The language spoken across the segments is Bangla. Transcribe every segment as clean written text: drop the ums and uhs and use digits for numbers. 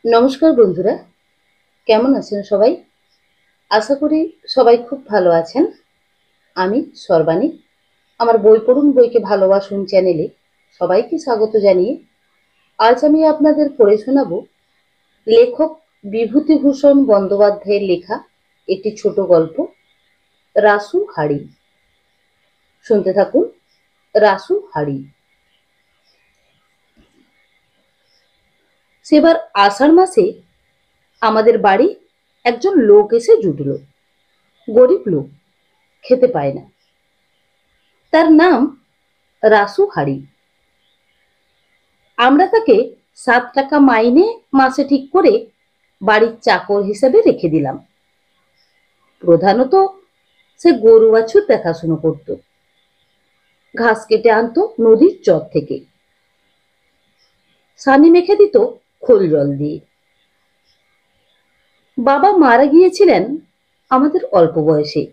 নমস্কার বন্ধুরা, কেমন আছেন সবাই? আশা করি সবাই খুব ভালো আছেন। আমি সর্বাণী। আমার বই পড়ুন বইকে ভালোবাসুন চ্যানেলে সবাইকে স্বাগত জানিয়ে আজ আমি আপনাদের পড়ে শোনাব লেখক বিভূতিভূষণ বন্দ্যোপাধ্যায়ের লেখা একটি ছোট গল্প, রাসু হাঁড়ি। শুনতে থাকুন। রাসু হাঁড়ি। সেবার আষাঢ় মাসে আমাদের বাড়ি একজন লোক এসে জুটল। গরিব লোক, খেতে পায় না। তার নাম রাসু হাঁড়ি। আমরা তাকে 7 টাকা মাইনে মাসে ঠিক করে বাড়ির চাকর হিসেবে রেখে দিলাম। প্রধানত সে গরু বাছুর দেখাশুনো করত, ঘাস কেটে আনতো নদীর চর থেকে, সানি মেখে দিত খোল জল দিয়ে। বাবা মারা গিয়েছিলেন আমাদের অল্প বয়সে।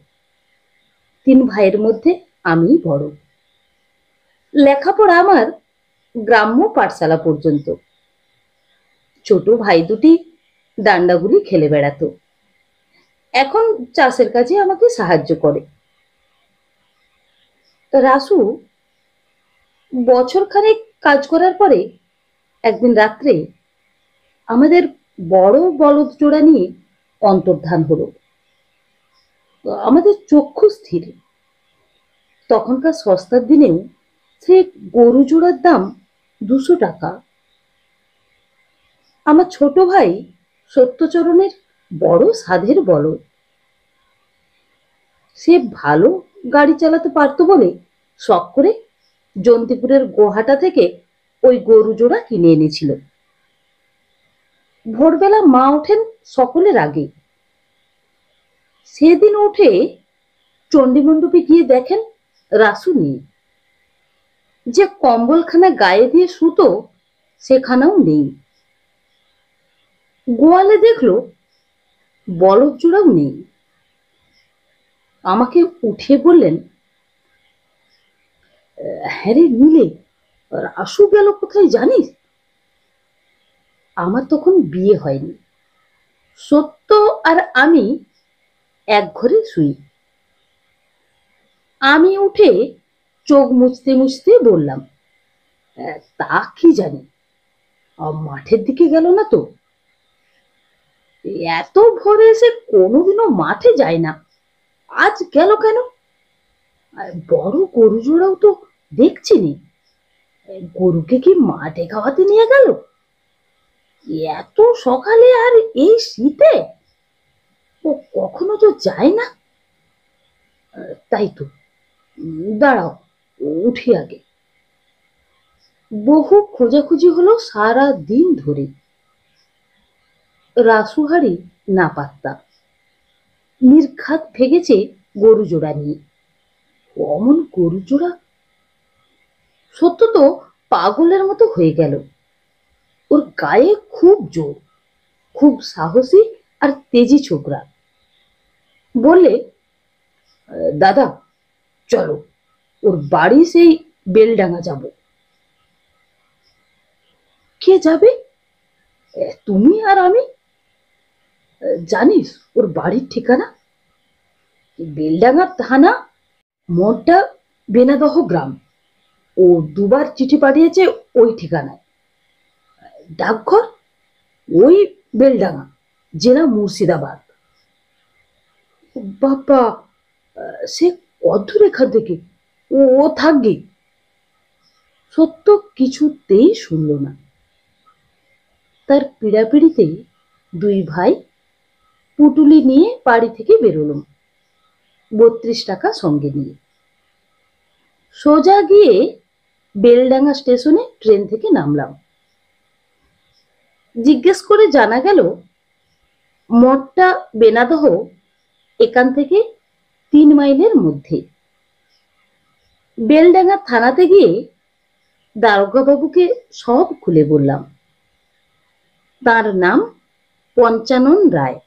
3 ভাইয়ের মধ্যে আমিই বড়। লেখাপড়া আমার গ্রাম্য পাঠশালা পর্যন্ত। ছোট ভাই দুটি ডান্ডাগুলি খেলে বেড়াতো, এখন চাষের কাজে আমাকে সাহায্য করে। রাসু বছর খানেক কাজ করার পরে একদিন রাত্রে আমাদের বড় বলদ জোড়া নিয়ে অন্তর্ধান হলো। আমাদের চক্ষু স্থির। তখনকার সস্তার দিনেও সে গরু জোড়ার দাম 200 টাকা। আমার ছোট ভাই সত্যচরণের বড় সাধের বলদ। সে ভালো গাড়ি চালাতে পারতো বলে শখ করে জন্তিপুরের গোহাটা থেকে ওই গরু জোড়া কিনে এনেছিল। ভোরবেলা মা ওঠেন সকলের আগে। সেদিন উঠে চণ্ডীমণ্ডপে গিয়ে দেখেন রাসু নেই। যে কম্বলখানা গায়ে দিয়ে শুতো সেখানেও নেই। গোয়ালে দেখলো বলদ জোড়াও নেই। আমাকে উঠিয়ে বললেন, হ্যাঁ রে নীলে, রাসু গেল কোথায় জানিস? আমার তখন বিয়ে হয়নি। সত্য আর আমি এক ঘরে শুই। আমি উঠে চোখ মুছতে মুছতে বললাম, তা কি জানি, মাঠের দিকে গেল না তো। এত ভোরে এসে কোনোদিনও মাঠে যায় না, আজ গেল কেন? বড় গরু জোড়াও তো দেখছি নি। গরুকে কি মাঠে খাওয়াতে নিয়ে গেল? এত সকালে আর এই শীতে ও কখনো তো যায় না। তাই তো, দাঁড়াও, উঠি আগে। বহু খোঁজাখুঁজি হলো সারা দিন ধরে। রাসুহারি না পাত্তা। নির্ঘাত ভেগেছে গরু জোড়া নিয়ে। অমন গরু জোড়া! সত্য তো পাগলের মতো হয়ে গেল। ওর গায়ে খুব জোর, খুব সাহসী আর তেজি ছোকরা। বললে, দাদা চলো, ওর বাড়ি সেই বেলডাঙ্গা যাব। কে যাবে? তুমি আর আমি। জানিস ওর বাড়ির ঠিকানা? বেলডাঙ্গা থানা, মোড়টা বেনাদহ গ্রাম। ও 2বার চিঠি পাঠিয়েছে ওই ঠিকানায়। ডাকঘর ওই বেলডাঙ্গা, জেলা মুর্শিদাবাদ। বাবা, সে কদ্দূর এখান থেকে? ও থাকবে। সত্য কিছুতেই শুনল না। তার পীড়াপিড়িতে 2 ভাই পুটুলি নিয়ে বাড়ি থেকে বেরোলাম, 32 টাকা সঙ্গে নিয়ে। সোজা গিয়ে বেলডাঙ্গা স্টেশনে ট্রেন থেকে নামলাম। জিজ্ঞেস করে জানা গেল মঠটা বেনাদহ এখান থেকে 3 মাইলের মধ্যে। বেলডাঙ্গা থানাতে গিয়ে দারোগা বাবুকে সব খুলে বললাম। তার নাম পঞ্চানন রায়,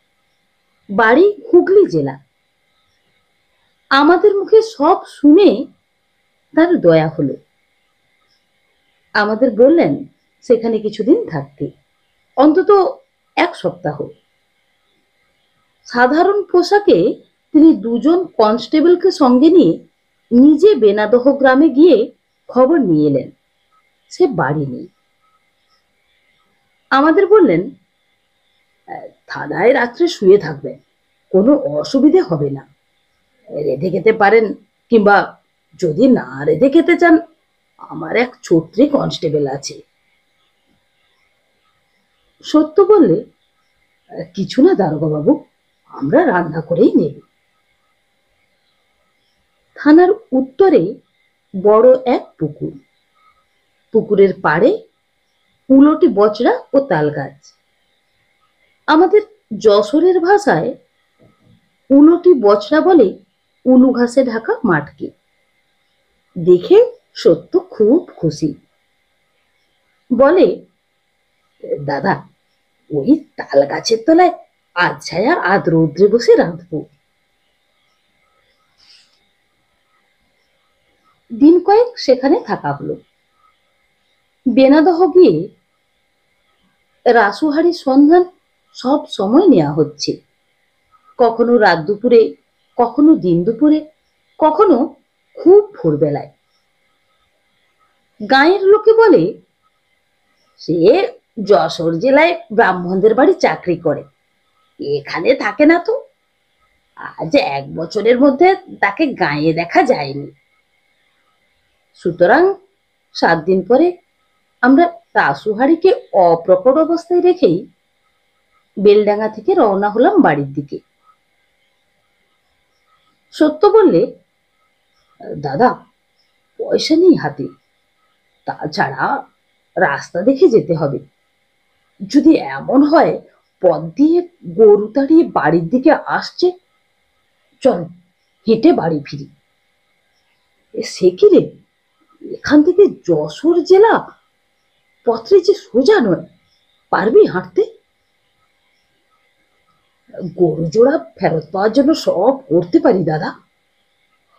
বাড়ি হুগলি জেলা। আমাদের মুখে সব শুনে তার দয়া হলো। আমাদের বললেন সেখানে কিছুদিন থাকতে, অন্তত 1 সপ্তাহ। সাধারণ পোশাকে তিনি 2 জন কনস্টেবলকে সঙ্গে নিয়ে নিজে বেনাদহ গ্রামে গিয়ে খবর নিয়ে এলেন সে বাড়ি নেই। আমাদের বললেন, থানায় রাত্রে শুয়ে থাকবেন, কোনো অসুবিধে হবে না, রেঁধে খেতে পারেন, কিংবা যদি না রেঁধে খেতে চান, আমার এক ছত্রী কনস্টেবল আছে। সত্য বললে, কিছু না দারোগা বাবু, আমরা রান্না করেই নেব। থানার উত্তরে বড় এক পুকুর, পুকুরের পাড়ে উলটি বচড়া ও তাল গাছ। আমাদের যশোরের ভাষায় উলটি বচড়া বলে উলু ঘাসে ঢাকা মাঠকে। দেখে সত্য খুব খুশি, বলে, দাদা, ওই তাল গাছের তলায় আধ ছায়া আধ রৌদ্রে বসে রাঁধবো। দিন কয়েক সেখানে থাকা হলো। বেনাদহ গিয়ে রাসুহারি সন্ধান সব সময় নেওয়া হচ্ছে, কখনো রাত দুপুরে, কখনো দিন দুপুরে, কখনো খুব ভোরবেলায়। গাঁয়ের লোকে বলে, সে যশোর জেলায় ব্রাহ্মণদের বাড়ি চাকরি করে, এখানে থাকে না তো, আজ 1 বছরের মধ্যে তাকে গাঁয়ে দেখা যায়নি। সুতরাং 7 দিন পরে আমরা রাসুহারিকে অপ্রকট অবস্থায় রেখেই বেলডাঙ্গা থেকে রওনা হলাম বাড়ির দিকে। সত্য বললে, দাদা, পয়সা নেই হাতে, তাছাড়া রাস্তা দেখে যেতে হবে। যদি এমন হয় পথ দিয়ে গরু তাড়িয়ে বাড়ির দিকে আসছে, চল হেঁটে বাড়ি ফিরি। সে কি রে, এখান থেকে যশোর জেলা পথে যে সোজা নয়, পারবি হাঁটতে? গরু জোড়া ফেরত পাওয়ার জন্য সব করতে পারি দাদা,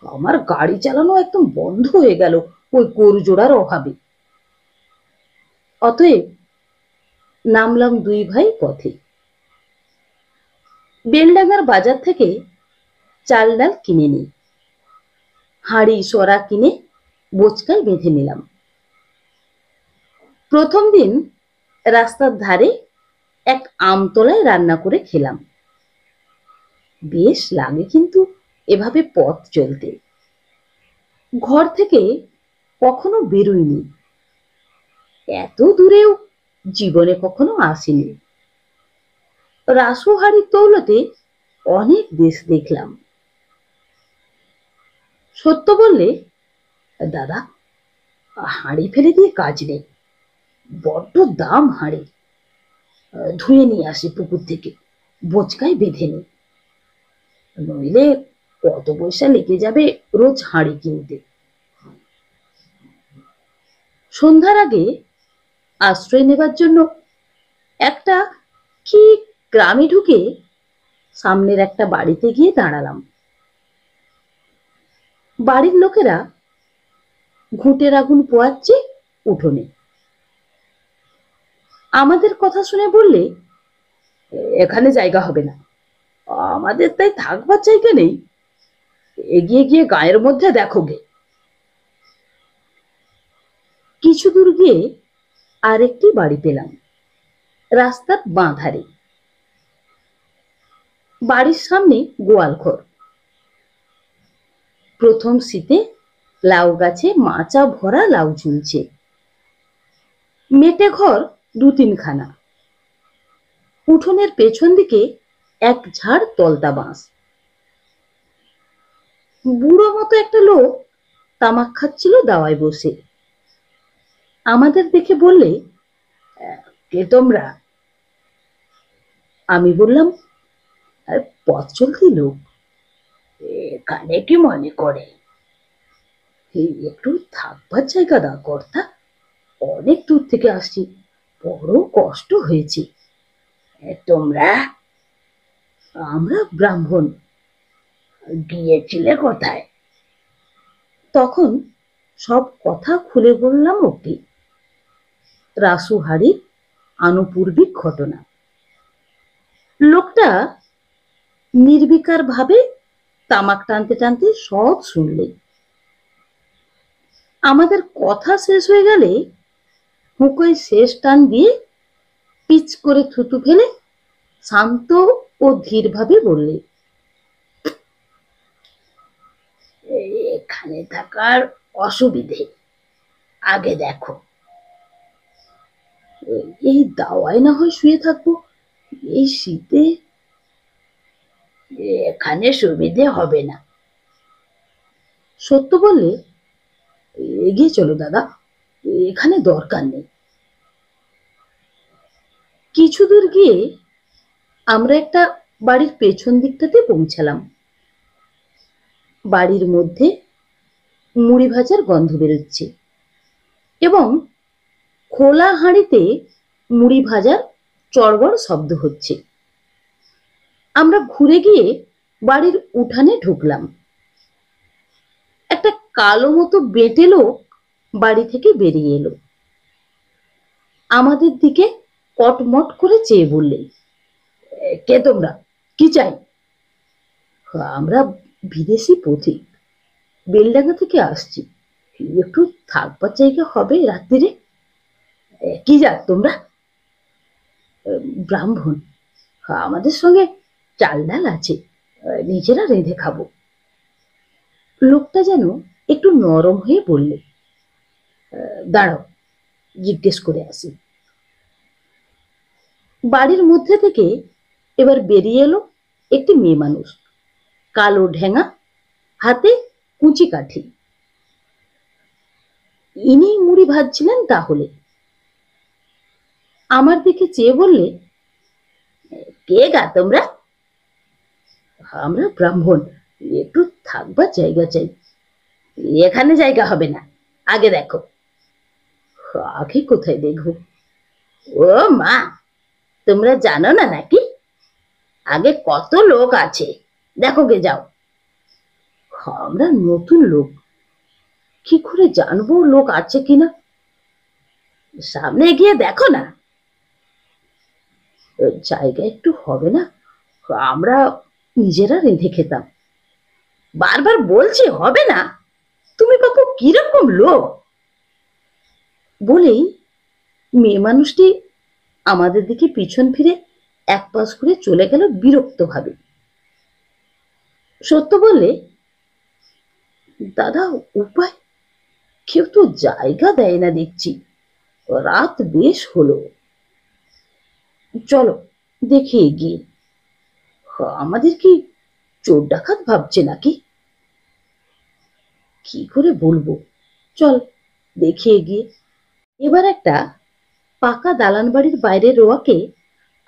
আমার গাড়ি চালানো একদম বন্ধ হয়ে গেল ওই গরু জোড়ার অভাবে। অতএব নামলাম 2 ভাই পথে। বেলডাঙ্গার বাজার থেকে চাল ডাল কিনে নিই, হাঁড়ি সরা কিনে বোচকায় বেঁধে নিলাম। প্রথম দিন রাস্তার ধারে এক আমতলায় রান্না করে খেলাম। বেশ লাগে কিন্তু এভাবে পথ চলতে। ঘর থেকে কখনো বেরোইনি, এত দূরেও জীবনে কখনো আসিনি। রাসুহারির দৌলতে অনেক দেশ দেখলাম। সত্য বললে, দাদা, হাঁড়ি ফেলে দিয়ে কাজ নেই, বড্ড দাম হাঁড়ি, ধুয়ে নিয়ে আসি পুকুর থেকে, বোচকায় বেঁধে নি, নইলে কত পয়সা লেগে যাবে রোজ হাঁড়ি কিনতে। সন্ধ্যার আগে আশ্রয় নেবার জন্য একটা কি গ্রামে ঢুকে সামনের একটা বাড়িতে গিয়ে দাঁড়ালাম। বাড়ির লোকেরা ঘুঁটের আগুন পোয়াচ্ছে উঠোনে। আমাদের কথা শুনে বললে, এখানে জায়গা হবে না, আমাদের তাই থাকবার জায়গা নেই, এগিয়ে গিয়ে গায়ের মধ্যে দেখো গে। কিছু দূর গিয়ে আরেকটি বাড়ি পেলাম, রাস্তার বাঁ ধারে। বাড়ির সামনে গোয়াল ঘর। প্রথম শীতে লাউ গাছে মাচা ভরা লাউ ঝুলছে। মেটে ঘর 2-3 খানা। উঠোনের পেছন দিকে এক ঝাড় তলতা বাঁশ। বুড়ো মতো একটা লোক তামাক খাচ্ছিল দাওয়ায় বসে। আমাদের দেখে বললে, কে তোমরা? আমি বললাম, পথ চলতি লোক, এখানে কি মনে করে? একটু থাকবার জায়গা দাও কর্তা, অনেক দূর থেকে আসছি, বড় কষ্ট হয়েছে। তোমরা? আমরা ব্রাহ্মণ। গিয়েছিলে কোথায়? তখন সব কথা খুলে বললাম ওকে, রাসুহারির আনুপূর্বিক ঘটনা। লোকটা নির্বিকার ভাবে তামাক টানতে টানতে সব শুনলে। আমাদের কথা শেষ হয়ে গেলে হুঁকোয় শেষ টান দিয়ে পিচ করে থুতু ফেলে শান্ত ও ধীর ভাবে বললে, এখানে থাকার অসুবিধে আগে দেখো। এই দাওয়ায় না হয় শুয়ে থাকবো, এই শীতে এখানে সুবিধে হবে না। সত্য বললে, এগিয়ে চলো দাদা, এখানে দরকার নেই। কিছু দূর গিয়ে আমরা একটা বাড়ির পেছন দিকটাতে পৌঁছালাম। বাড়ির মধ্যে মুড়ি ভাজার গন্ধ বেরোচ্ছে এবং খোলা হাঁড়িতে মুড়ি ভাজার চড়বড় শব্দ হচ্ছে। আমরা ঘুরে গিয়ে বাড়ির উঠানে ঢুকলাম। একটা কালো মতো বেঁটে লোক বাড়ি থেকে বেরিয়ে এলো। আমাদের দিকে কটমট করে চেয়ে বললে, কে তোমরা, কি চাই? আমরা বিদেশি পথিক, বেলডাঙ্গা থেকে আসছি, একটু থাকবার জায়গা হবে রাত্রিরে? কি জাত তোমরা? ব্রাহ্মণ, আমাদের সঙ্গে চাল ডাল আছে, নিজেরা রেঁধে খাবো। লোকটা যেন একটু নরম হয়ে বললে, দাঁড়াও জিজ্ঞেস করে আসি। বাড়ির মধ্যে থেকে এবার বেরিয়ে এলো একটি মেয়ে মানুষ, কালো ঢেঙা, হাতে কুচি কাঠি। ইনি মুড়ি ভাজছিলেন তাহলে। আমার দিকে চেয়ে বললে, কে গা তোমরা? আমরা ব্রাহ্মণ, একটু থাকবার জায়গা চাই। এখানে জায়গা হবে না, আগে দেখো। আগে কোথায় দেখবো? ও মা, তোমরা জানো না নাকি আগে কত লোক আছে, দেখো গে যাও। আমরা নতুন লোক, কি করে জানবো লোক আছে কিনা? সামনে গিয়ে দেখো না। জায়গা একটু হবে না, আমরা নিজেরা রেঁধে খেতাম। বারবার বলছি হবে না, তুমি বাপু কিরকম লোক? বলেই মেয়ে মানুষটি আমাদের দিকে পিছন ফিরে এক পাশ করে চলে গেল বিরক্ত ভাবে। সত্য বললে, দাদা উপায়, কেউ তো জায়গা দেয় না দেখছি, রাত বেশ হলো, চলো দেখে এগিয়ে। আমাদের কি চোর ডাকাত ভাবছে নাকি? কি করে বলবো, চল দেখে এগিয়ে। এবার একটা পাকা দালান বাড়ির বাইরে রোয়াকে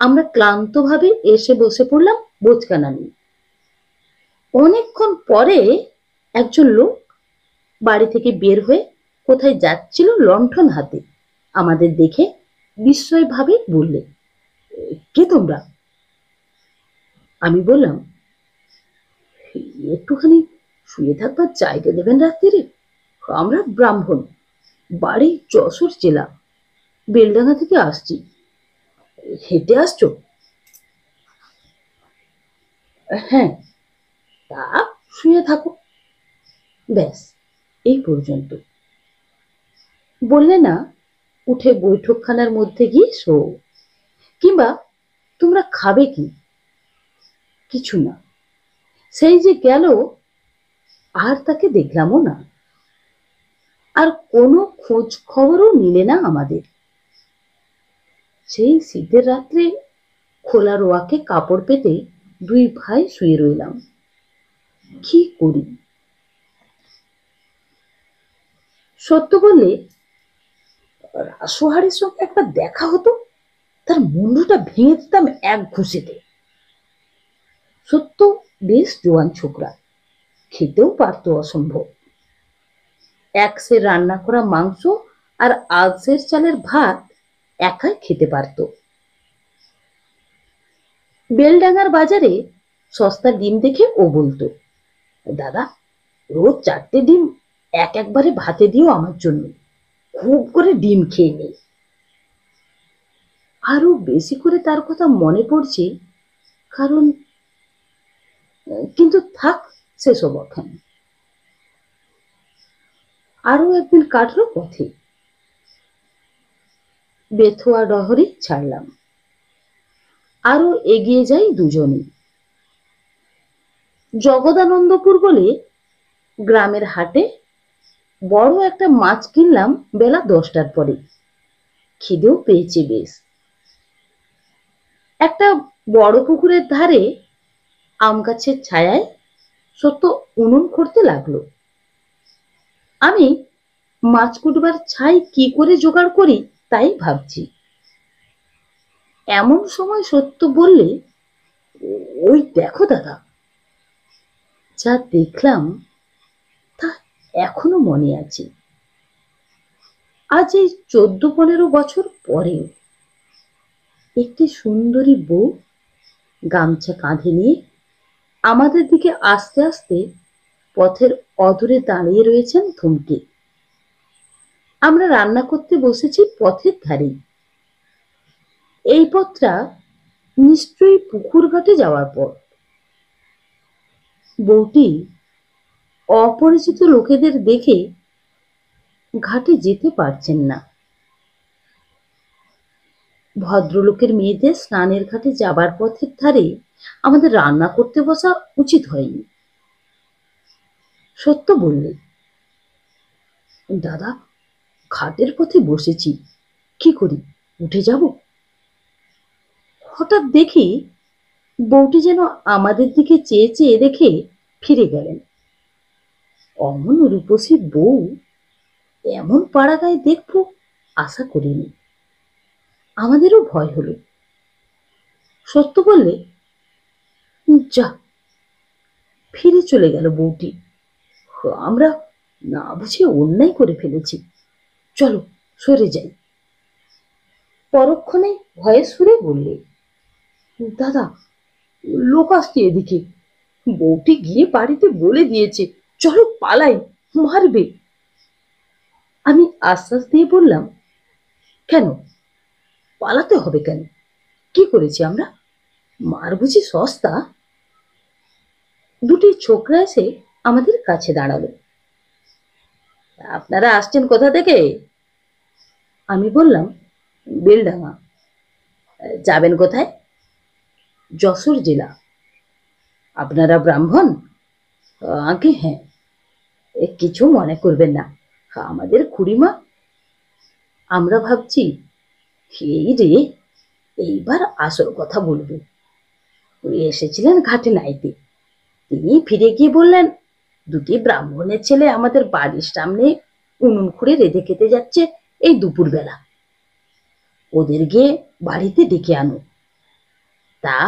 আমরা ক্লান্ত ভাবে এসে বসে পড়লাম বোচকানা নিয়ে। অনেকক্ষণ পরে একজন লোক বাড়ি থেকে বের হয়ে কোথায় যাচ্ছিল লণ্ঠন হাতে আমাদের দেখে বিস্ময় ভাবে বললে, কে তোমরা? আমি বললাম, একটুখানি শুয়ে থাকবার জায়গা দেবেন রাত্রিরে? আমরা ব্রাহ্মণ, বাড়ি যশোর জেলা, বেলডাঙ্গা থেকে আসছি। হেঁটে আসছো? হ্যাঁ। তা শুয়ে থাকো, ব্যাস এই পর্যন্ত। বললে না, উঠে বৈঠকখানার মধ্যে গিয়ে শো, কিংবা তোমরা খাবে কি? কিছু না। সেই যে গেল, আর তাকে দেখলামও না, আর কোনো খোঁজ খবরও নিলে না আমাদের। সেই শীতের রাত্রে খোলা রোয়াকে কাপড় পেতে দুই ভাই শুয়ে রইলাম। কি করি? সত্য বললে, রাসোহারের সঙ্গে একবার দেখা হতো, তার মুন্ডুটা ভেঙে দিতাম এক ঘুষিতে। সত্য বেশ জোয়ান ছোকরা, খেতেও পারতো অসম্ভব। এক সের রান্না করা মাংস আর আধ সের চালের ভাত একাই খেতে পারতো। বেলডাঙ্গার বাজারে সস্তা ডিম দেখে ও বলতো, দাদা রোজ 4টে ডিম একবারে ভাতে দিও আমার জন্য, খুব করে ডিম খেয়ে নেই। আরো বেশি করে তার কথা মনে পড়ছে কারণ কিন্তু থাক সেসব ওখানে। আরো একদিন কাটলো পথে, বেথুয়া ডহরে ছাড়লাম। আরো এগিয়ে যাই দুজনেই। জগদানন্দপুর বলে গ্রামের হাটে বড় একটা মাছ কিনলাম বেলা 10টার পরে। খিদেও পেয়েছে বেশ। একটা বড় পুকুরের ধারে আম গাছের ছায়ায় সত্য উনুন করতে লাগলো। আমি মাছ কুটবার ছাই কি করে জোগাড় করি তাই ভাবছি। এমন সময় সত্য বললে, ওই দেখো দাদা। যা দেখলাম তা এখনো মনে আছে। আজ এই 14-15 বছর পরেও একটি সুন্দরী বউ গামছা কাঁধে নিয়ে আমাদের দিকে আস্তে আস্তে পথের অদূরে দাঁড়িয়ে রয়েছেন থমকে। আমরা রান্না করতে বসেছি পথের ধারেই। এই পথটা নিশ্চয়ই পুকুর ঘাটে যাওয়ার পর। বউটি অপরিচিত লোকেদের দেখে ঘাটে যেতে পারছেন না। ভদ্রলোকের মেয়েদের স্নানের ঘাটে যাবার পথের ধারে আমাদের রান্না করতে বসা উচিত হয়নি। সত্য বললে, দাদা ঘাটের পথে বসেছি, কি করি, উঠে যাব? হঠাৎ দেখি বউটি যেন আমাদের দিকে চেয়ে চেয়ে রেখে ফিরে গেলেন। অমন রূপসী বউ এমন পাড়া গায়ে দেখবো আশা করিনি। আমাদেরও ভয় হলো। সত্য বললে, যা, ফিরে চলে গেল বউটি। আমরা না বুঝে অন্যায় করে ফেলেছি, চলো সরে যাই। পরক্ষণে ভয়ে সুরে বললে, দাদা লোক আসছে এদিকে, বউটি গিয়ে বাড়িতে বলে দিয়েছে চলো পালাই, মারবে। আমি আশ্বাস দিয়ে বললাম, কেন পালাতে হবে কেন? কি করেছি আমরা? মার বুঝি সস্তা? দুটি ছোকরা এসে আমাদের কাছে দাঁড়ালো। আপনারা আসছেন কোথা থেকে? আমি বললাম, বেলডাঙা। যাবেন কোথায়? যশোর জেলা। আপনারা ব্রাহ্মণ? আগে হ্যাঁ। কিছু মনে করবেন না, আমাদের খুড়িমা। আমরা ভাবছি, এই রে, এইবার আসল কথা বলবে। এসেছিলেন ঘাটে নাইতে। তিনি ফিরে গিয়ে বললেন, দুটি ব্রাহ্মণের ছেলে আমাদের বাড়ির সামনে উনুন খুঁড়ে রেঁধে খেতে যাচ্ছে এই দুপুরবেলা। ওদের গিয়ে বাড়িতে ডেকে আনো। তা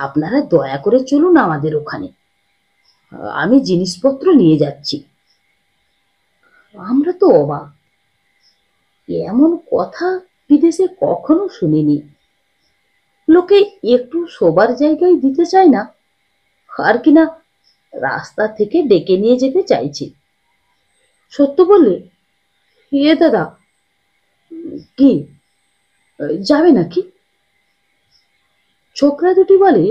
আপনারা দয়া করে চলুন আমাদের ওখানে, আমি জিনিসপত্র নিয়ে যাচ্ছি। আমরা তো অবাক, এমন কথা বিদেশে কখনো শুনিনি। লোকে একটু শোবার জায়গায় দিতে চায় না, আর কিনা রাস্তা থেকে ডেকে নিয়ে যেতে চাইছে। সত্য বললে, এ দাদা, কি যাবে নাকি? ছোকরা দুটি বলে,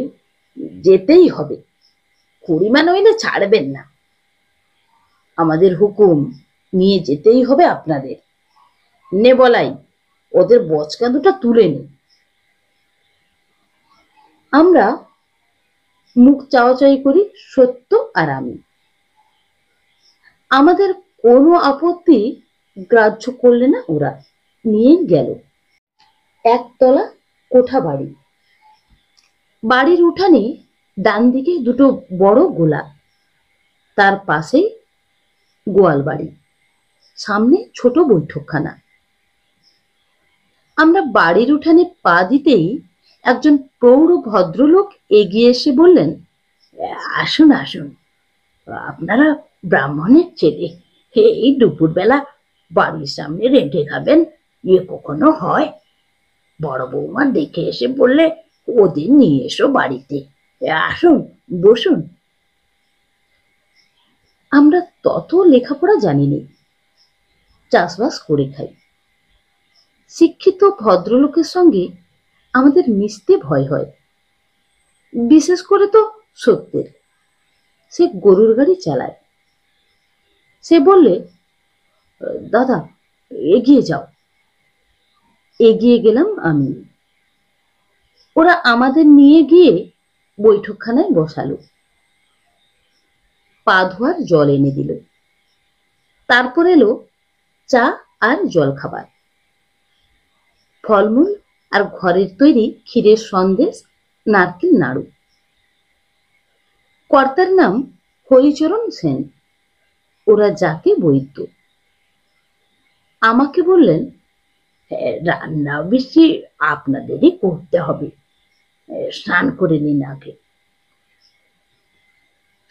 যেতেই হবে, খুড়িমা নইলে ছাড়বেন না। আমাদের হুকুম, নিয়ে যেতেই হবে আপনাদের। নে বলাই, ওদের বচকা দুটা তুলে নে। আমরা মুখ চাওয়াচাই করি, সত্য আর আমি। আমাদের কোনো আপত্তি গ্রাহ্য করলে না ওরা, নিয়ে গেল। একতলা কোঠা বাড়ি। বাড়ির উঠানে ডান দিকে দুটো বড় গোলা, তার পাশেই গোয়াল বাড়ি, সামনে ছোট বৈঠকখানা। আমরা বাড়ির উঠানে পা দিতেই একজন প্রৌঢ় ভদ্রলোক এগিয়ে এসে বললেন, আসুন আসুন, আপনারা ব্রাহ্মণের ছেলে, এই দুপুরবেলা বাড়ির সামনে রেঁধে খাবেন, এ কখনো হয়? বড় বৌমা দেখে এসে বললে ওদের নিয়ে এসো বাড়িতে, আসুন বসুন। আমরা তত লেখাপড়া জানিনি, চাষবাস করে খাই। শিক্ষিত ভদ্রলোকের সঙ্গে আমাদের মিশতে ভয় হয়। বিশেষ করে তো সত্যের। সে গরুর গাড়ি চালায়। সে বললে, দাদা এগিয়ে যাও। এগিয়ে গেলাম আমি। ওরা আমাদের নিয়ে গিয়ে বৈঠকখানায় বসালো। পা ধোয়ার জল এনে দিল। তারপর এলো চা আর জল খাবার, ফলমূল আর ঘরের তৈরি ক্ষীরের সন্দেশ, নারকেল নাড়ু। কর্তার নাম হরিচরণ সেন, ওরা যাকে বৈদ্য। আমাকে বললেন, রান্না বেশি আপনাদেরই করতে হবে, স্নান করে নিন আগে।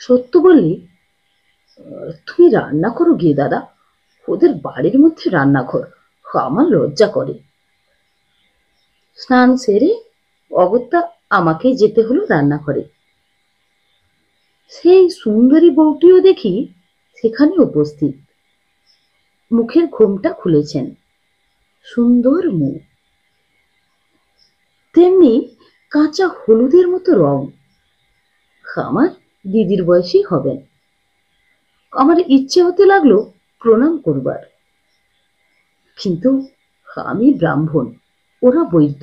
সত্য বললি, তুমি রান্না করো গিয়ে দাদা, ওদের বাড়ির মধ্যে রান্নাঘর, আমার লজ্জা করে। স্নান সেরে অগত্যা আমাকে যেতে হলো রান্নাঘরে। সেই সুন্দরী বউটিও দেখি সেখানে উপস্থিত। মুখের ঘোমটা খুলেছেন, সুন্দর মুখ, তেমনি কাঁচা হলুদের মতো রং। আমার দিদির বয়সী হবেন। আমার ইচ্ছে হতে লাগলো প্রণাম করবার, কিন্তু আমি ব্রাহ্মণ, ওরা বৈদ্য,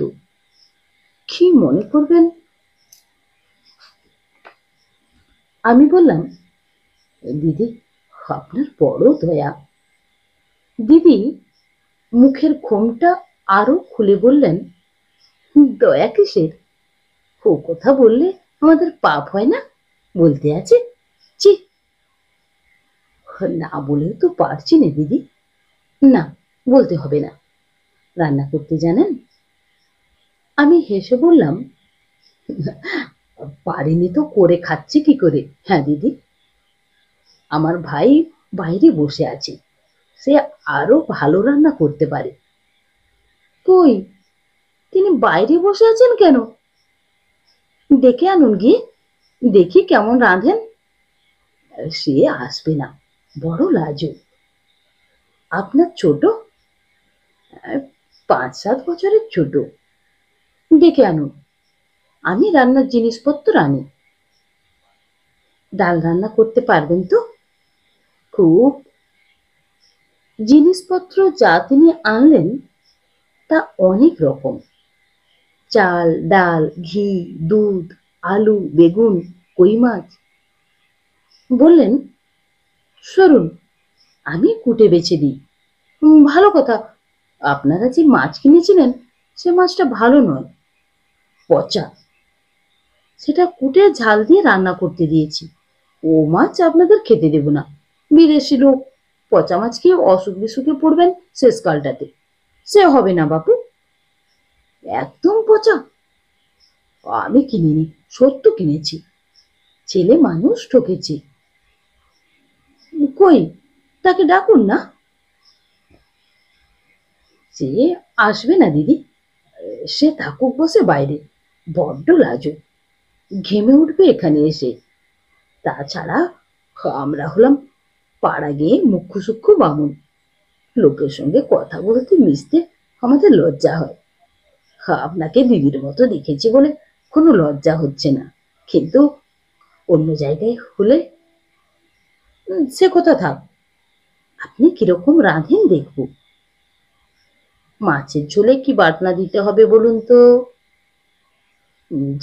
কি মনে করবেন। আমি বললাম, দিদি আপনার বড় দয়া। দিদি মুখের ঘোমটা আরো খুলে বললেন, দয়া কিসের? ও কথা বললে আমাদের পাপ হয় না, বলতে আছে। ছি, না বলেও তো পারছি না দিদি। না, বলতে হবে না। রান্না করতে জানেন? আমি হেসে বললাম, পারিনি তো করে খাচ্ছি কি করে। হ্যাঁ দিদি, আমার ভাই বাইরে বসে আছে, সে আরো ভালো রান্না করতে পারে। কই, তিনি বাইরে বসে আছেন কেন? ডেকে আনুন গিয়ে, দেখি কেমন রাঁধেন। সে আসবে না, বড় লাজুক। আপনার ছোট? 5-7 বছরের ছোট। ডেকে আনুন, আমি রান্নার জিনিসপত্র আনি। ডাল রান্না করতে পারবেন তো? খুব। জিনিসপত্র যা তিনি আনলেন তা অনেক রকম, চাল, ডাল, ঘি, দুধ, আলু, বেগুন, কই মাছ। বললেন, সরুন, আমি কুটে বেছে দিই। ভালো কথা, আপনারা যে মাছ কিনেছিলেন সে মাছটা ভালো নয়, পচা। সেটা কুটে ঝাল দিয়ে রান্না করতে দিয়েছি। ও মাছ আপনাদের খেতে দেব না, বিদেশি লোক, পচা মাছ খেয়ে অসুখ বিসুখে পড়বেন শেষকালটাতে। সে হবে না বাপু, একদম পচা। আমি কিনিনি, সত্য কিনেছি, ছেলে মানুষ ঠকেছি। কই, তাকে ডাকুন না। সে আসবে না দিদি, সে থাকুক বসে বাইরে, বড্ড লাজুক, ঘেমে উঠবে এখানে এসে। তাছাড়া আমরা হলাম পাড়া গিয়ে মুখ্য সূক্ষ্ম বামুন, লোকের সঙ্গে কথা বলতে মিশতে আমাদের লজ্জা হয়। আপনাকে দিদির মতো দেখেছি বলে কোনো লজ্জা হচ্ছে না, কিন্তু অন্য জায়গায় হলে সে কথা থাক। আপনি কিরকম রাঁধেন দেখব। মাছের ঝোলে কি বাটনা দিতে হবে বলুন তো?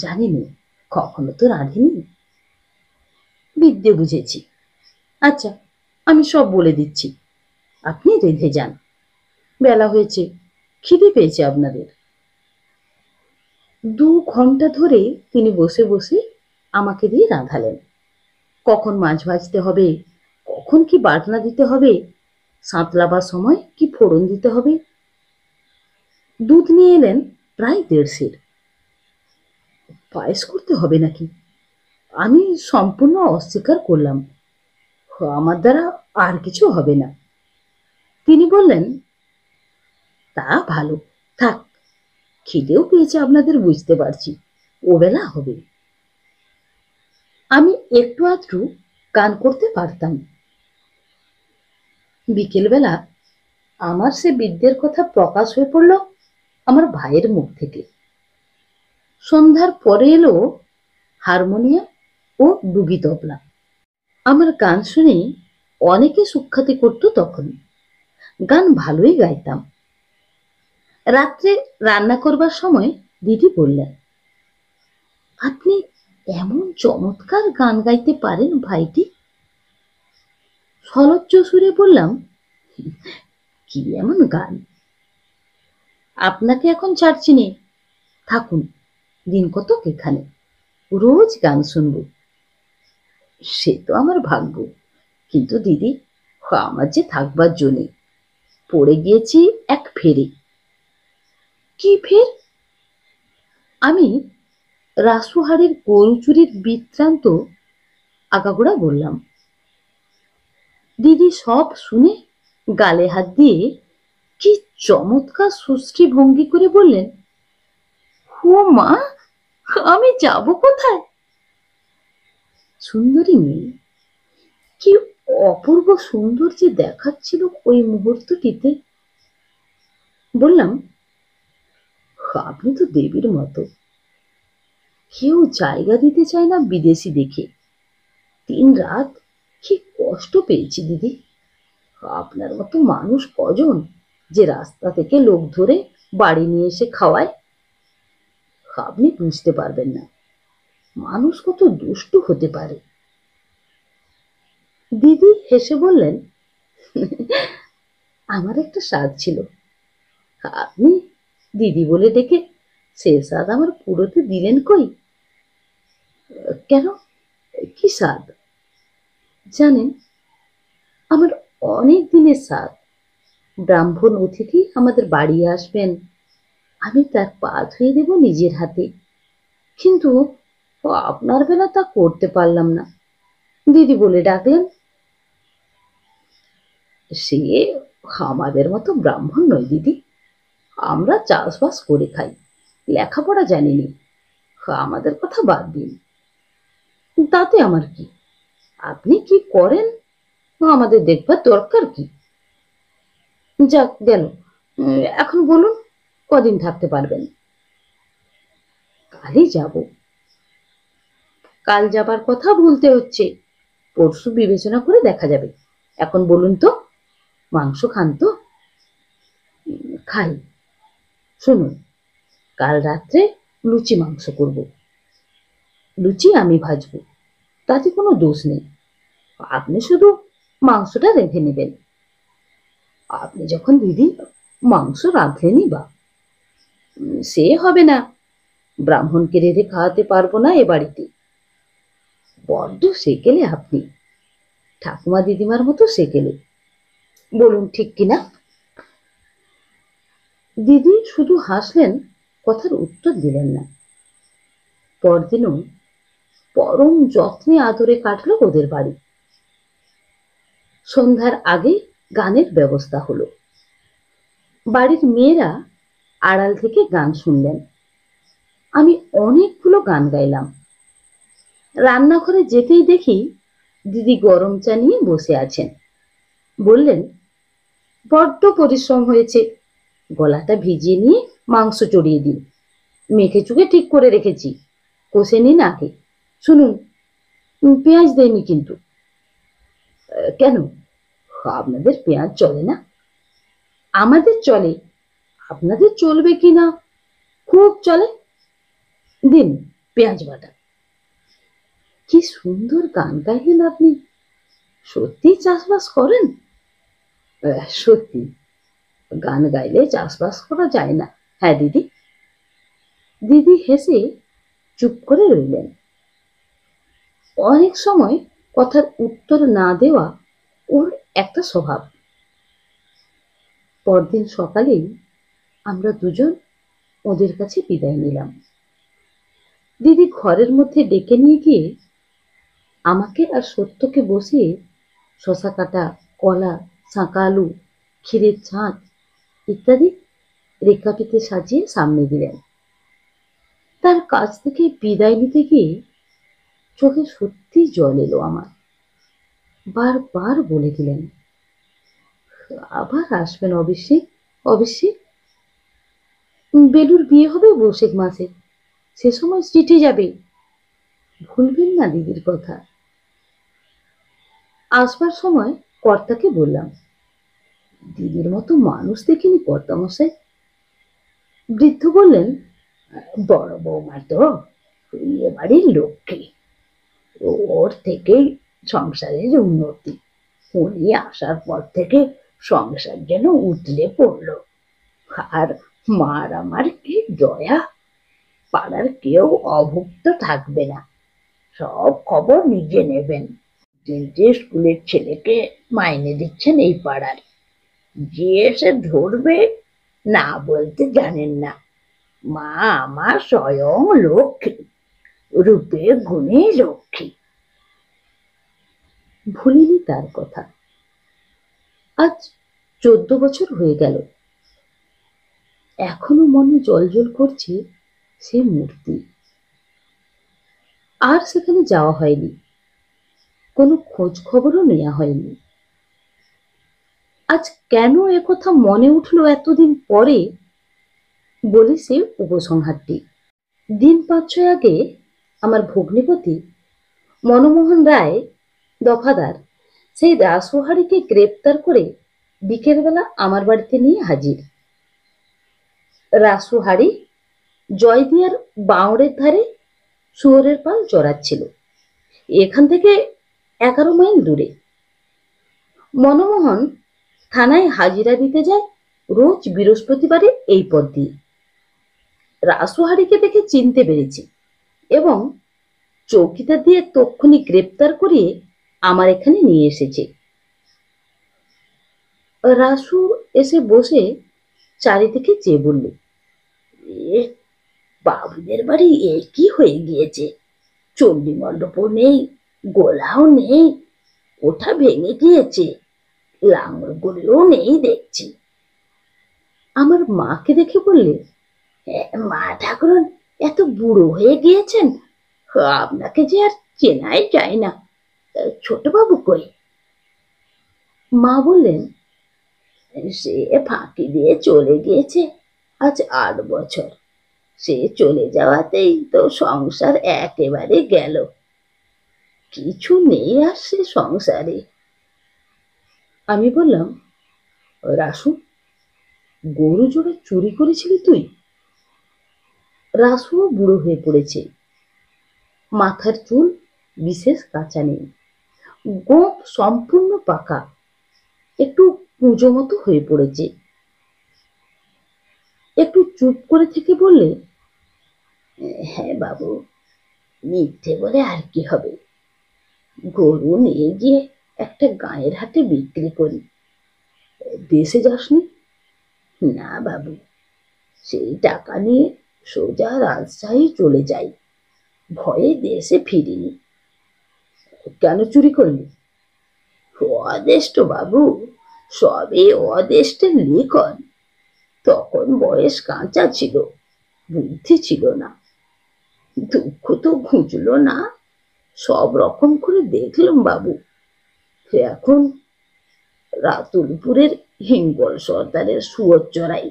জানিনি, কখনো তো রাঁধিনি। বিদ্যে বুঝেছি। আচ্ছা, আমি সব বলে দিচ্ছি, আপনি রেঁধে যান। বেলা হয়েছে, খিদে পেয়েছে আপনাদের। 2 ঘন্টা ধরে তিনি বসে বসে আমাকে দিয়ে রাঁধালেন। কখন মাছ ভাজতে হবে, কখন কি বাটনা দিতে হবে, সাঁতলাবার সময় কি ফোড়ন দিতে হবে। দুধ নিয়ে এলেন প্রায় 1.5 সের। পায়েস করতে হবে নাকি? আমি সম্পূর্ণ অস্বীকার করলাম, আমার দ্বারা আর কিছু হবে না। তিনি বললেন, তা ভালো, থাক, খিদেও পেয়েছে আপনাদের বুঝতে পারছি, ওবেলা হবে। আমি একটু আধটু গান করতে পারতাম। বিকেলবেলা আমার সে বিদ্যের কথা প্রকাশ হয়ে পড়ল আমার ভাইয়ের মুখ থেকে। সন্ধ্যার পরে এলো হারমোনিয়াম ও ডুগি তবলা। আমার গান শুনে অনেকে সুখ্যাতি করতো তখন। গান ভালোই গাইতাম। রাত্রে রান্না করবার সময় দিদি বললেন, আপনি এমন চমৎকার গান গাইতে পারেন ভাইটি। সলজ্জ সুরে বললাম, কি এমন গান? আপনাকে এখন ছাড়ছি নে, থাকুন দিন কতক এখানে, রোজ গান শুনব। সে তো আমার ভাগ্য, কিন্তু দিদি আমার যে থাকবার জন্যে পড়ে গিয়েছি এক ফেরে। কি ফের? আমি রাসুহারের গরু চুরির বৃত্তান্ত আগাগোড়া বললাম। দিদি সব শুনে গালে হাত দিয়ে কি চমৎকার সুশ্রী ভঙ্গি করে বললেন, ও মা, আমি যাব কোথায়? সুন্দরী মেয়ে, কি অপূর্ব সুন্দর যে দেখাচ্ছিল ওই মুহূর্তটিতে। বললাম, আপনি তো দেবীর মতো, কেউ জায়গা দিতে চায় না বিদেশি দেখে। দিন রাত কি কষ্ট পেয়েছি দিদি। আপনার মতো মানুষ কজন যে রাস্তা থেকে লোক ধরে বাড়ি নিয়ে এসে খাওয়ায়? আপনি বুঝতে পারবেন না মানুষ কত দুষ্টু হতে পারে। দিদি হেসে বললেন, আমার একটা স্বাদ ছিল, আপনি দিদি বলে ডেকে সে স্বাদ আমার পুরোতে দিলেন কই? কেন, কি স্বাদ? জানেন, আমার অনেক দিনের স্বাদ। ব্রাহ্মণ অতিথি আমাদের বাড়ি আসবেন, আমি তার পা ধুয়ে দেব নিজের হাতে। কিন্তু আপনার বেলা তা করতে পারলাম না, দিদি বলে ডাকলেন। সে আমাদের মতো ব্রাহ্মণ নয় দিদি, আমরা চাষবাস করে খাই, লেখাপড়া জানিনি। আমাদের কথা বাদ দিন, তাতে আমার কি? আপনি কি করেন আমাদের দেখবার দরকার কি? যাক গেল, এখন বলুন কদিন থাকতে পারবেন? কালই যাব। কাল যাবার কথা বলতে হচ্ছে, পরশু বিবেচনা করে দেখা যাবে। এখন বলুন তো, মাংস খান তো? খাই। শুনুন, কাল রাত্রে লুচি মাংস করব। লুচি আমি ভাজবো, তাতে কোনো দোষ নেই। আপনি শুধু মাংসটা রেঁধে নেবেন। আপনি যখন দিদি মাংস রাঁধলেনই বা, সে হবে না, ব্রাহ্মণকে রেঁধে খাওয়াতে পারবো না এ বাড়িতে। বড্ড সেকেলে আপনি, ঠাকুমা দিদিমার মতো সেকেলে। বলুন ঠিক কিনা? দিদি শুধু হাসলেন, কথার উত্তর দিলেন না। পরদিনও পরম যত্নে আদরে কাটলো ওদের বাড়ি। সন্ধ্যার আগে গানের ব্যবস্থা হলো। বাড়ির মেয়েরা আড়াল থেকে গান শুনলেন। আমি অনেকগুলো গান গাইলাম। রান্নাঘরে যেতেই দেখি দিদি গরম চা নিয়ে বসে আছেন। বললেন, বড্ড পরিশ্রম হয়েছে, গলাটা ভিজিয়ে নিয়ে মাংস চড়িয়ে দিন। মেখে চুকে ঠিক করে রেখেছি, কষে নিন আগে। শুনুন, পেঁয়াজ দেয়নি কিন্তু। কেন, আপনাদের পেঁয়াজ চলে না? আমাদের চলে, আপনাদের চলবে কি না? খুব চলে। দিন পেঁয়াজ বাটা। কি সুন্দর গান গাইলেন আপনি, সত্যি চাষবাস করেন? সত্যি, গান গাইলে চাষবাস করা যায় না। হ্যাঁ দিদি। দিদি হেসে চুপ করে রইলেন। অনেক সময় কথার উত্তর না দেওয়া ওর একটা স্বভাব। পরদিন সকালেই আমরা দুজন ওদের কাছে বিদায় নিলাম। দিদি ঘরের মধ্যে ডেকে নিয়ে গিয়ে আমাকে আর সত্যকে বসিয়ে শশা কাটা, কলা, ছাঁকা আলু, ক্ষীরের ছাঁচ ইত্যাদি রেখাটিতে সাজিয়ে সামনে দিলেন। তার কাছ থেকে বিদায় নিতে গিয়ে চোখে সত্যি জল এলো আমার। বারবার বলে দিলেন, আবার আসবেন অবশ্যই, অবশ্যই। বেলুর বিয়ে হবে বৈশাখ মাসে, সে সময় চিঠি যাবে। ভুলবেন না দিদির কথা। আসবার সময় কর্তাকে বললাম, দিদির মতো মানুষ দেখিনি কর্তামশাই। বৃদ্ধ বললেন, বড় বৌমা তো এ বাড়ির লক্ষ্মী, ওর থেকেই সংসারের উন্নতি। উনি আসার পর থেকে সংসার যেন উতলে পড়লো। আর মার আমার কি দয়া, পাড়ার কেউ অভুক্ত থাকবে না, সব খবর নিজে নেবেন। তিনটে স্কুলের ছেলেকে মাইনে দিচ্ছেন এই পাড়ার, যে এসে ধরবে না বলতে জানেন না। মা আমার স্বয়ং লক্ষ্মী, রূপে গুণে লক্ষ্মী। ভুলিনি তার কথা। আজ 14 বছর হয়ে গেল, এখনো মনে জ্বলজ্বল করছে সে মূর্তি। আর সেখানে যাওয়া হয়নি, কোনো খোঁজ খবরও নেওয়া হয়নি। আজ কেন একথা মনে উঠলো এতদিন পরে, বলে সে উপসংহারটি। দিন 5-6 আগে আমার ভগ্নিপতি মনমোহন রায় দফাদার সেই রাসুহারিকে গ্রেপ্তার করে বিকেলবেলা আমার বাড়িতে নিয়ে হাজির। রাসুহারি জয়দিয়ার বাঁওড়ের ধারে শুয়োরের পাল চড়াচ্ছিল, এখান থেকে 11 মাইল দূরে। মনমোহন থানায় হাজিরা দিতে যায় রোজ বৃহস্পতিবারে এই পথ দিয়ে। রাসুহারিকে দেখে চিনতে পেরেছি এবং চৌকিদার দিয়ে তক্ষুনি গ্রেপ্তার করিয়ে আমার এখানে নিয়ে এসেছে। রাসু এসে বসে চারিদিকে চেয়ে বলল, এ বাবুদের বাড়ি এ কি হয়ে গিয়েছে? চণ্ডী মণ্ডপও নেই, গোলাও নেই, ওঠা ভেঙে গিয়েছে, লাঙলগুলোও নেই দেখছি। আমার মাকে দেখে বললে, মা ঠাকুরন এত বুড়ো হয়ে গিয়েছেন, আপনাকে যে আর চেনাই যায় না। ছোট বাবু কই? মা বললেন, সে ফাঁকি দিয়ে চলে গিয়েছে আজ 8 বছর। সে চলে যাওয়াতেই তো সংসার একেবারে গেল, কিছু নেই আর সে সংসারে। আমি বললাম, রাসু, গরু জোড়া চুরি করেছিলি তুই? রাসুও বুড়ো হয়ে পড়েছে, মাথার চুল বিশেষ কাঁচা নেই, গোঁফ সম্পূর্ণ পাকা, একটু পুজো মতো হয়ে পড়েছে। একটু চুপ করে থেকে বললে, হ্যাঁ বাবু, মিথ্যে বলে আর কি হবে, গরু নিয়ে গিয়ে একটা গাঁয়ের হাটে বিক্রি করি। দেশে যাসনি? না বাবু, সেই টাকা নিয়ে সোজা রাজশাহী চলে যাই, ভয়ে দেশে ফিরিনি। কেন চুরি করলি? অদেষ্ট বাবু, সবে অদেষ্টের লিখন। তখন বয়স কাঁচা ছিল, বুদ্ধি ছিল না, দুঃখ তো ঘুচলো না, সব রকম করে দেখলাম বাবু। এখন রাতুলপুরের হিঙ্গল সর্দারের শুয়োর চড়াই,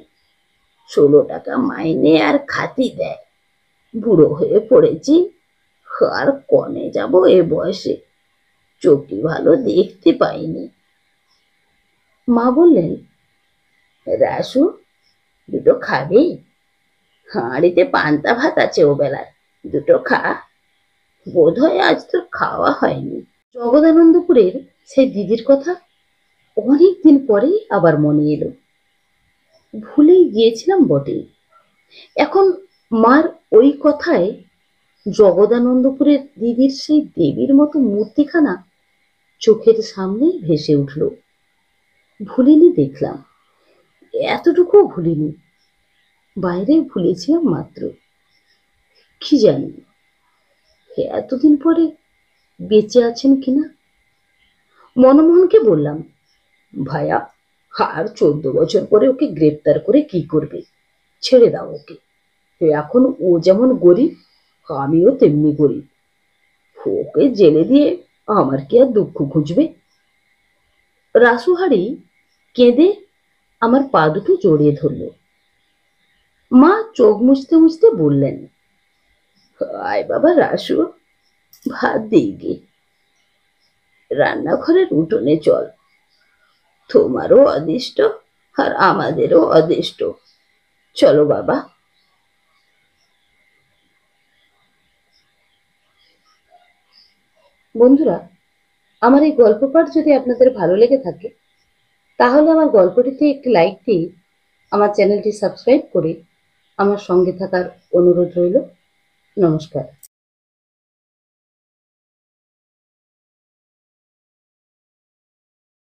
16 টাকা মাইনে আর খাতি দেয়। বুড়ো হয়ে পড়েছি, আর কনে যাব এ বয়সে, চোখই ভালো দেখতে পাইনি। মা বললেন, রাসু, দুটো খাবি? হাঁড়িতে পান্তা ভাত আছে ও বেলার, দুটো খা। বোধ হয় আজ তোর খাওয়া হয়নি। জগদানন্দপুরের সেই দিদির কথা অনেক দিন পরেই আবার মনে এলো। ভুলেই গিয়েছিলাম বটে। এখন মার ওই কথায় জগদানন্দপুরের দিদির সেই দেবীর মতো মূর্তিখানা চোখের সামনেই ভেসে উঠল। ভুলিনি দেখলাম, এতটুকুও ভুলিনি, বাইরে ভুলেছিলাম মাত্র। কি জানি এতদিন পরে বেঁচে আছেন কিনা। মনমোহনকে বললাম, ভাইয়া, আর 14 বছর পরে ওকে গ্রেপ্তার করে কি করবে? ছেড়ে দাও ওকে। এখন ও যেমন গরিব, আমিও তেমনি গরিব। ওকে জেলে দিয়ে আমার কি আর দুঃখ ঘুচবে? রাসুহারি কেঁদে আমার পা দুটো জড়িয়ে ধরল। মা চোখ মুছতে মুছতে বললেন, আয় বাবা রাসু, ভাত দিই গে, রান্নাঘরের উঠোনে চল। তোমারও অদিষ্ট আর আমাদেরও অদিষ্ট। চলো বাবা। বন্ধুরা, আমার এই গল্প পাঠ যদি আপনাদের ভালো লেগে থাকে তাহলে আমার গল্পটিতে একটি লাইক দিয়ে আমার চ্যানেলটি সাবস্ক্রাইব করে আমার সঙ্গে থাকার অনুরোধ রইল। নমস্কার।